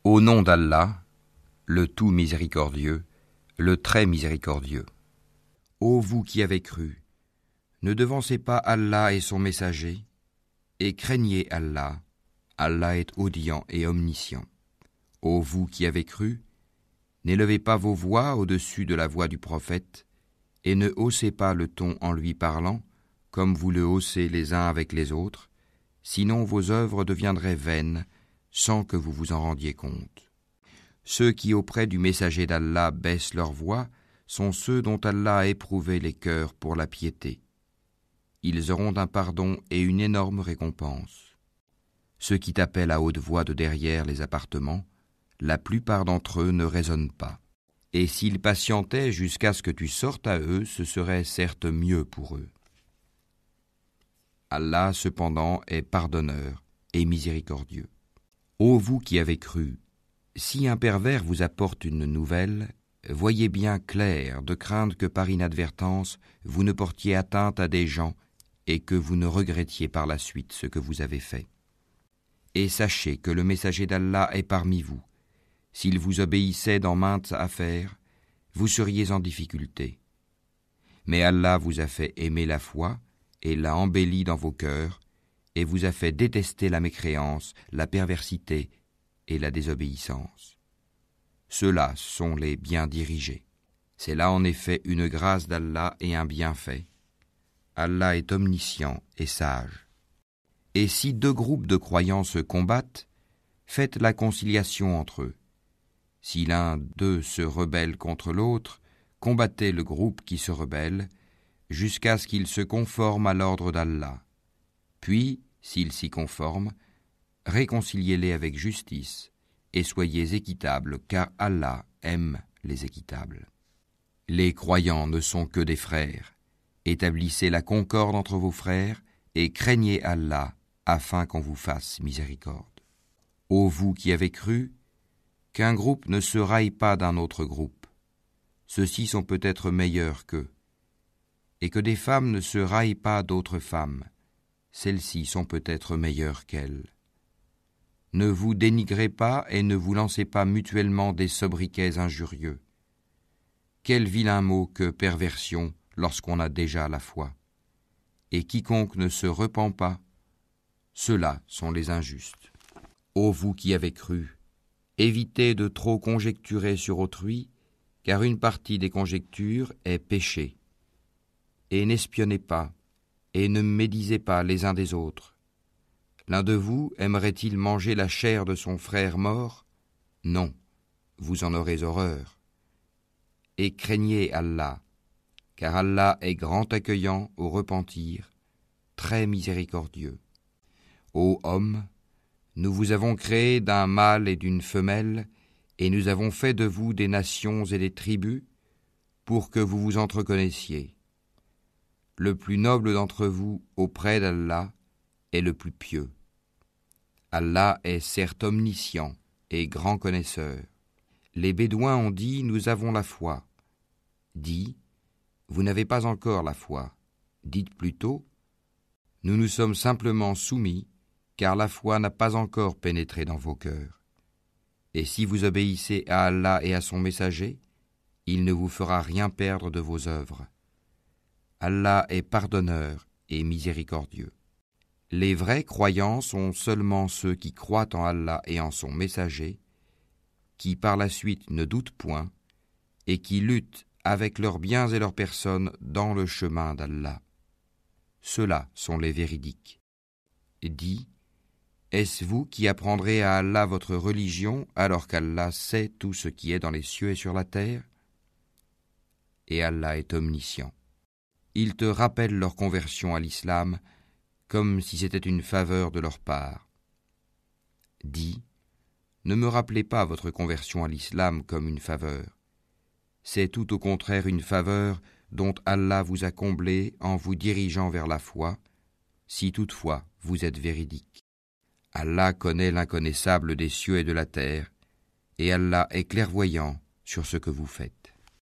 Au nom d'Allah, le tout miséricordieux, le très miséricordieux. Ô vous qui avez cru, ne devancez pas Allah et son messager, et craignez Allah, Allah est audient et omniscient. Ô vous qui avez cru, n'élevez pas vos voix au-dessus de la voix du prophète, et ne haussez pas le ton en lui parlant, comme vous le haussez les uns avec les autres, sinon vos œuvres deviendraient vaines, sans que vous vous en rendiez compte. Ceux qui auprès du messager d'Allah baissent leur voix sont ceux dont Allah a éprouvé les cœurs pour la piété. Ils auront un pardon et une énorme récompense. Ceux qui t'appellent à haute voix de derrière les appartements, la plupart d'entre eux ne raisonnent pas. Et s'ils patientaient jusqu'à ce que tu sortes à eux, ce serait certes mieux pour eux. Allah, cependant, est pardonneur et miséricordieux. Ô vous qui avez cru, si un pervers vous apporte une nouvelle, voyez bien clair de craindre que par inadvertance vous ne portiez atteinte à des gens et que vous ne regrettiez par la suite ce que vous avez fait. Et sachez que le messager d'Allah est parmi vous. S'il vous obéissait dans maintes affaires, vous seriez en difficulté. Mais Allah vous a fait aimer la foi et l'a embellie dans vos cœurs, et vous a fait détester la mécréance, la perversité et la désobéissance. Ceux-là sont les bien dirigés. C'est là en effet une grâce d'Allah et un bienfait. Allah est omniscient et sage. Et si deux groupes de croyants se combattent, faites la conciliation entre eux. Si l'un d'eux se rebelle contre l'autre, combattez le groupe qui se rebelle, jusqu'à ce qu'il se conforme à l'ordre d'Allah. Puis, s'ils s'y conforment, réconciliez-les avec justice et soyez équitables, car Allah aime les équitables. Les croyants ne sont que des frères. Établissez la concorde entre vos frères et craignez Allah afin qu'on vous fasse miséricorde. Ô vous qui avez cru, qu'un groupe ne se raille pas d'un autre groupe. Ceux-ci sont peut-être meilleurs qu'eux. Et que des femmes ne se raillent pas d'autres femmes. Celles-ci sont peut-être meilleures qu'elles. Ne vous dénigrez pas et ne vous lancez pas mutuellement des sobriquets injurieux. Quel vilain mot que perversion lorsqu'on a déjà la foi. Et quiconque ne se repent pas, ceux-là sont les injustes. Ô vous qui avez cru, évitez de trop conjecturer sur autrui, car une partie des conjectures est péché. Et n'espionnez pas, et ne médisez pas les uns des autres. L'un de vous aimerait-il manger la chair de son frère mort ? Non, vous en aurez horreur. Et craignez Allah, car Allah est grand accueillant au repentir, très miséricordieux. Ô hommes, nous vous avons créé d'un mâle et d'une femelle, et nous avons fait de vous des nations et des tribus, pour que vous vous entreconnaissiez. Le plus noble d'entre vous auprès d'Allah est le plus pieux. Allah est certes omniscient et grand connaisseur. Les Bédouins ont dit « Nous avons la foi ». Dit « Vous n'avez pas encore la foi ». Dites plutôt « Nous nous sommes simplement soumis, car la foi n'a pas encore pénétré dans vos cœurs. Et si vous obéissez à Allah et à son messager, il ne vous fera rien perdre de vos œuvres. Allah est pardonneur et miséricordieux. Les vrais croyants sont seulement ceux qui croient en Allah et en son messager, qui par la suite ne doutent point, et qui luttent avec leurs biens et leurs personnes dans le chemin d'Allah. Ceux-là sont les véridiques. Dis, est-ce vous qui apprendrez à Allah votre religion alors qu'Allah sait tout ce qui est dans les cieux et sur la terre ? Et Allah est omniscient. Ils te rappellent leur conversion à l'islam comme si c'était une faveur de leur part. Dis, ne me rappelez pas votre conversion à l'islam comme une faveur. C'est tout au contraire une faveur dont Allah vous a comblé en vous dirigeant vers la foi, si toutefois vous êtes véridique. Allah connaît l'inconnaissable des cieux et de la terre, et Allah est clairvoyant sur ce que vous faites.